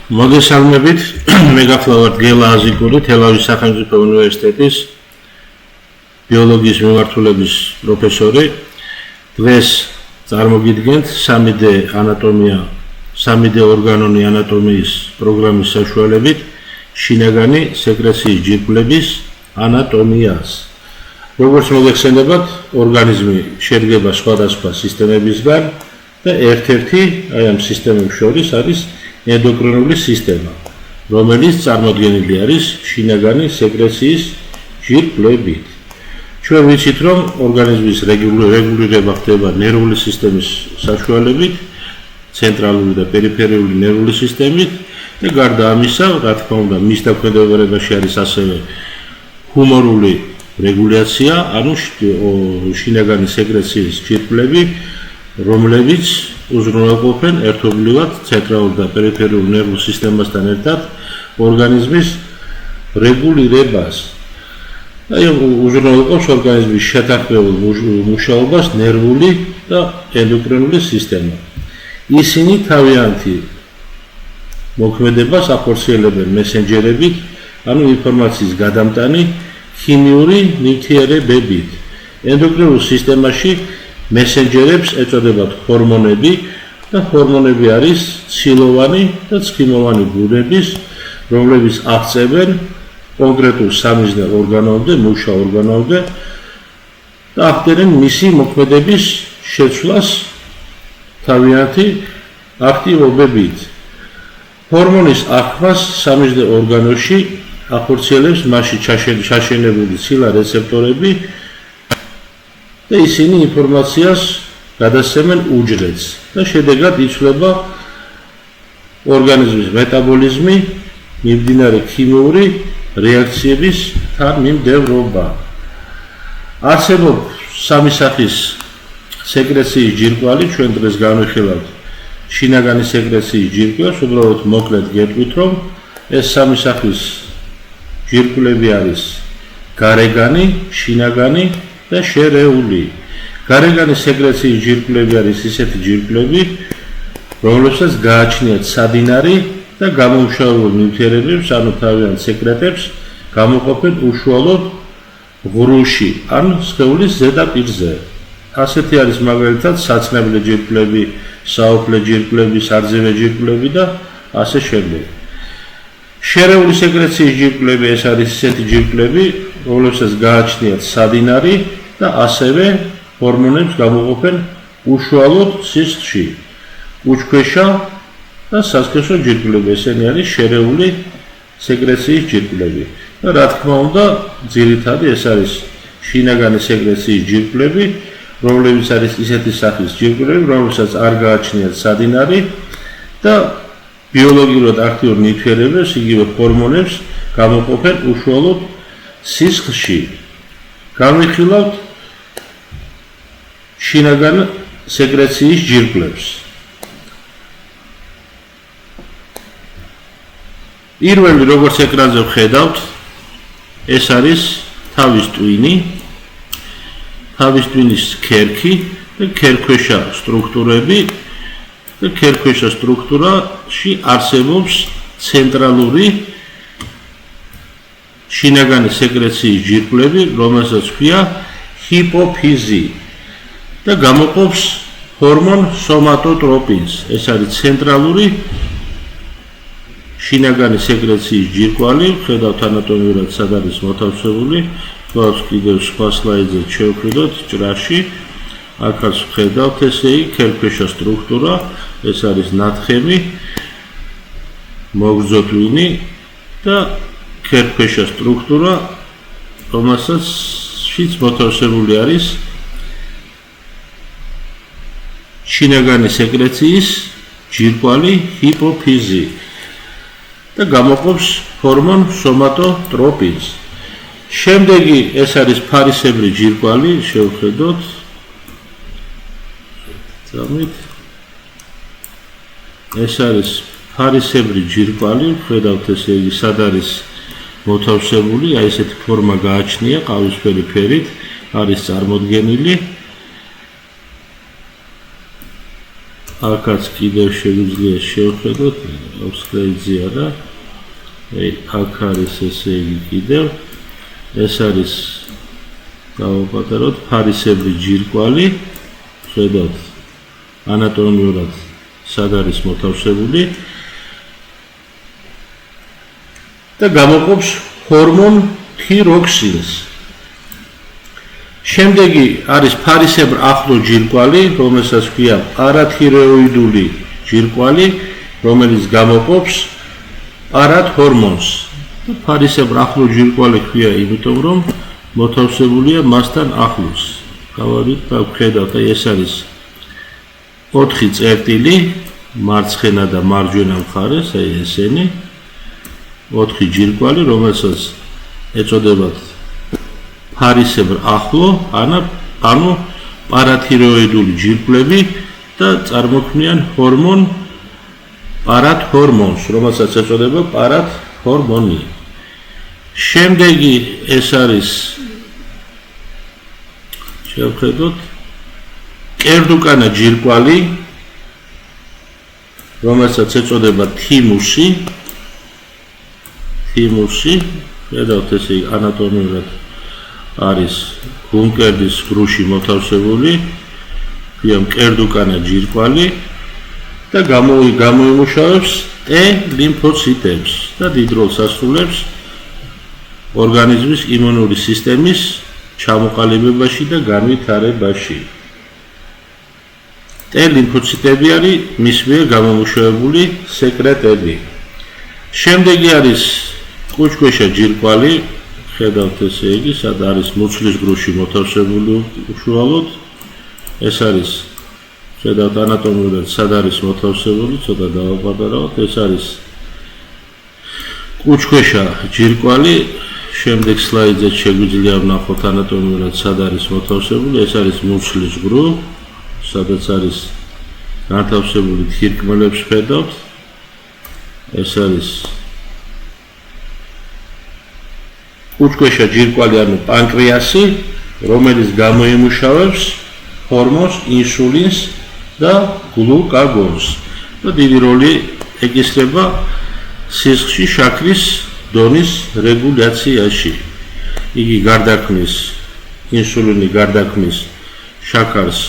მოგესალმებით, მე გახლავართ გელა აზიკური, თელავის სახელმწიფო უნივერსიტეტის ბიოლოგიის მიმართულების პროფესორი. დღეს წარმოგიდგენთ 3D ანატომია, 3D ორგანონი ანატომიის პროგრამის საშუალებით შინაგანი სეკრეციის ჯირკვლების ანატომიას. როგორც მოგეხსენებათ, ორგანიზმი შედგება სხვადასხვა სისტემებისგან და ერთ-ერთი აი ამ სისტემებს შორის არის ენდოკრინული სისტემა, რომელიც წარმოდგენილი არის შინაგანი სეკრეციის ჯირკვლებით. ჩვენ ვიცით, რომ ორგანიზმის რეგულირება ხდება ნერვული სისტემის საშუალებით, ცენტრალური და პერიფერიული ნერვული სისტემით და გარდა ამისა, რა თქმა უნდა, მის დაქვემდებარებაში არის ასევე ჰუმორული რეგულაცია, ანუ შინაგანი სეკრეციის ჯირკვლები, რომლებიც უზრუნველყოფენ ერთობლივად ცენტრალურ და პერიფერიულ ნერვულ სისტემასთან ერთად ორგანიზმის რეგულირებას. აი უზრუნველყოფს ორგანიზმის შეთანხმებულ მუშაობას ნერვული და ენდოკრინული სისტემა. ისინი თავიანთი მოქმედებას ახორციელებენ მესენჯერებით, ანუ ინფორმაციის გადამტანი ქიმიური ნივთიერებებით. ენდოკრინულ სისტემაში მესენჯერებს ეწოდებათ ჰორმონები და ჰორმონები არის ცილოვანი და ცხიმოვანი ბუნების, რომლებიც აღწევენ კონკრეტულ სამიზნე ორგანოებზე, მუშა ორგანოებზე და ახდენენ მისი მოქმედების შეცვლას თავიანთი აქტივობებით. ჰორმონის აღქმას სამიზნე ორგანოში ახორციელებს მასში ჩაშენებული ცილა რეცეპტორები და ისინი ინფორმაციას გადასცემენ უჯრედს და შედეგად იცვლება ორგანიზმის მეტაბოლიზმი, მიმდინარე ქიმიური რეაქციების თანმიმდევრობა. არსებობს სამი სახის სეკრეციის ჯირკვალი, ჩვენ დღეს განვიხილავთ შინაგანი სეკრეციის ჯირკვლებს, უბრალოდ მოკლედ გეტყვით, რომ ეს სამი სახის ჯირკვლები არის გარეგანი, შინაგანი და შერეული. გარეგანი სეკრეციის ჯირკვლები არის ისეთი ჯირკვლები, რომლებსაც გააჩნიათ სადინარი და გამომშრალებული ნივთიერებებს, ანუ თავიანთ სეკრეტებს გამოყოფენ უშუალოდ ღრუში, ან სხეულის ზედაპირზე. ასეთი არის მაგალითად საცნაბრე ჯირკვლები, საოფლე ჯირკვლები, სარძევე ჯირკვლები და ასე შემდეგ. შერეული სეკრეციის ჯირკვლები ეს არის ისეთი ჯირკვლები, რომლებსაც გააჩნიათ სადინარი და ასევე ჰორმონებს გამოყოფენ უშუალოდ სისხლში. კუჭქვეშა და სასქესო ჯირკვლები, ესენი არის შერეული სეკრეციის ჯირკვლები. და რა თქმა უნდა, ძირითადი ეს არის შინაგანი სეკრეციის ჯირკვლები, რომლებიც არის ისეთი სახის ჯირკვლები, რომლებსაც არ გააჩნიათ სადინარი და ბიოლოგიურად აქტიურ ნივთიერებებს, იგივე ჰორმონებს გამოყოფენ უშუალოდ სისხლში. განვიხილავთ შინაგან სეკრეციის ჯირკვლებს. პირველი, როგორც ეკრანზე ვხედავთ, ეს არის თავის ტვინი, თავის ტვინის ქერქი და ქერქვეშა სტრუქტურები და ქერქვეშა სტრუქტურაში არსებობს ცენტრალური შინაგანი სეკრეციის ჯირკვლები, რომელსაც ჰქვია ჰიპოფიზი და გამოყოფს ჰორმონ სომატოტროპინს. ეს არის ცენტრალური შინაგანი სეკრეციის ჯირკვალი, ხედავთ ანატომიურად სად არის მოთავსებული, თქვათ კიდევ სხვა სლაიდზე შევხედოთ ჭრაში. აქაც ხედავთ, ესე იგი ქერქვეშა სტრუქტურა, ეს არის ნათხემი, მოგრძო ტვინი და ქერქვეშა სტრუქტურა, რომელსაც მოთავსებული არის შინაგანი სეკრეციის ჯირკვალი ჰიპოფიზი და გამოყოფს ჰორმონ სომატოტროპინს. შემდეგი ეს არის ფარისებრი ჯირკვალი, შევხედოთ. ეს არის ფარისებრი ჯირკვალი, ხედავთ ესე იგი სად არის მოთავსებული, აი ესეთი ფორმა გააჩნია, ყავისფერი ფერით არის წარმოდგენილი. აქაც კიდევ შეგვიძლია შევხედოთ, ოფსლეიძი არა. აქ არის ესე იგი კიდევ ეს არის გავაპატაროთ ფარისებრი ჯირკვალი, ხედავთ ანატომიურად სად არის მოთავსებული და გამოყოფს ჰორმონ თიროქსინს. შემდეგი არის ფარისებრ ახლო ჯირკვალი, რომელსაც ქვია პარათიროიდული ჯირკვალი, რომელიც გამოყოფს პარათჰორმონს. ფარისებრ ახლო ჯირკვალი ქვია, იმიტომ რომ მოთავსებულია მასთან ახლოს. გავარით და ვხედავთ, ეს არის 4 წერტილი, მარცხენა და მარჯვენა მხარეს, ესენი 4 ჯირკვალი, რომელსაც ეწოდებათ ფარისებრ ახლო, ანუ პარათიროიდული ჯირკვლები და წარმოქმნიან ჰორმონ პარათჰორმონს, რომელსაც ეწოდება პარათჰორმონი. შემდეგი ეს არის შევხედოთ კერდუკანა ჯირკვალი, რომელსაც ეწოდება თიმუსი. ხედავთ, ესე ანატომიურად არის გუნკერდის გრუში მოთავსებული, ქვია კერდუკანა ჯირკვალი და გამოიმუშავებს T ლიმფოციტებს და დიდ როლს ასრულებს ორგანიზმის იმუნური სისტემის ჩამოყალიბებაში და განვითარებაში. T ლიმფოციტები არის მის მიერ გამომუშავებული სეკრეტები. შემდეგი არის კუჭქვეშა ჯირკვალი, ხედავთ ესე იგი, სად არის მუცლის გრუში მოთავსებული უშუალოდ. ეს არის ხედავთ ანატომიურად სად არის მოთავსებული, ცოტა დავაპატარავთ, ეს არის კუჭქვეშა ჯირკვალი. შემდეგ სლაიდზე შეგვიძლია ვნახოთ ანატომიურად სად არის მოთავსებული, ეს არის მუცლის გრუ, სადაც არის განთავსებული თირკმელებს ხედავთ. ეს არის კუჭქვეშა ჯირკვალი, ანუ პანკრეასი, რომელიც გამოიმუშავებს ჰორმონს ინსულინს და გლუკაგონს და დიდი როლი ეკისრება სისხლში შაქრის დონის რეგულაციაში. იგი გარდაქმნის ინსულინი გარდაქმნის შაქარს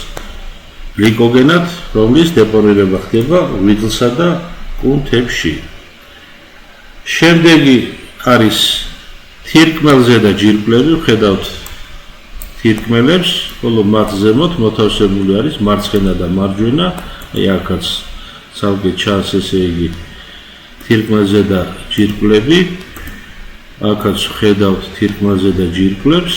გლიკოგენად, რომლის დეპონირება ხდება ღვიძლსა და კუნთებში. შემდეგი არის თირკმელზე და ჯირკვლები, ხედავთ თირკმელებს, ხოლო მათ ზემოთ მოთავსებული არის მარცხენა და მარჯვენა, აქაც ცალკე ჩანს ესე იგი თირკმელზე და ჯირკვლები, აქაც ხედავთ თირკმელზე და ჯირკვლებს.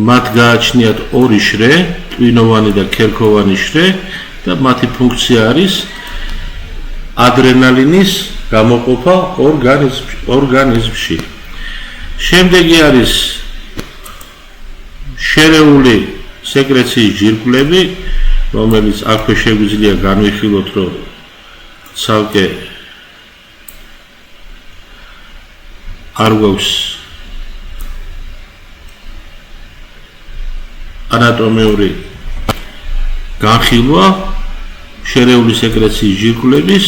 მათ გააჩნიათ 2 შრე, ტვინოვანი და ქერქოვანი შრე და მათი ფუნქცია არის ადრენალინის გამოყოფა ორგანიზმში. შემდეგი არის შერეული სეკრეციის ჯირკვლები, რომელიც აქვე შეგვიძლია განვიხილოთ, რომ ცალკე არ გვაქვს ანატომიური განხილვა შერეული სეკრეციის ჯირკვლების.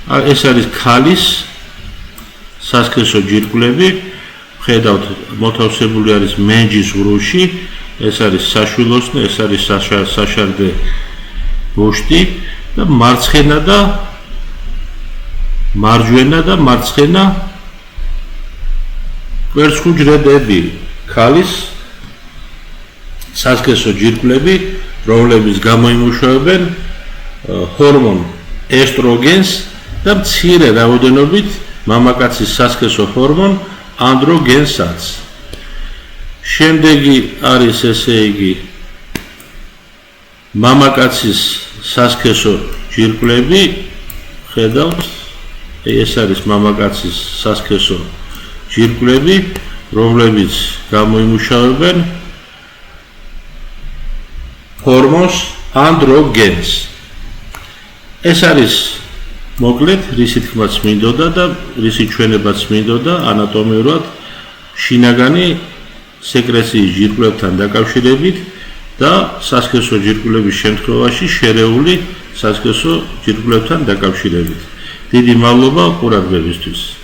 ეს არის ქალის სასქესო ჯირკვლები, ხედავთ მოთავსებული არის მენჯის ღრუში, ეს არის საშვილოსნო, ეს არის საშარდე ბუშტი და მარცხენა და მარჯვენა და მარცხენა კვერცხუჯრედები, ქალის სასქესო ჯირკვლები, რომლებიც გამოიმუშავებენ ჰორმონ ესტროგენს და მცირე რაოდენობით მამაკაცის სასქესო ჰორმონ ანდროგენსაც. შემდეგი არის ესე იგი მამაკაცის სასქესო ჯირკვლები, ხედავთ, ეს არის მამაკაცის სასქესო ჯირკვლები, რომლებიც გამოიმუშავებენ ჰორმონს ანდროგენს. ეს არის მოკლედ რისი თქმაც მინდოდა და რისი ჩვენებაც მინდოდა ანატომიურად შინაგანი სეკრეციის ჯირკვლებთან დაკავშირებით და სასქესო ჯირკვლების შემთხვევაში შერეული სასქესო ჯირკვლებთან დაკავშირებით. დიდი მადლობა ყურადღებისთვის.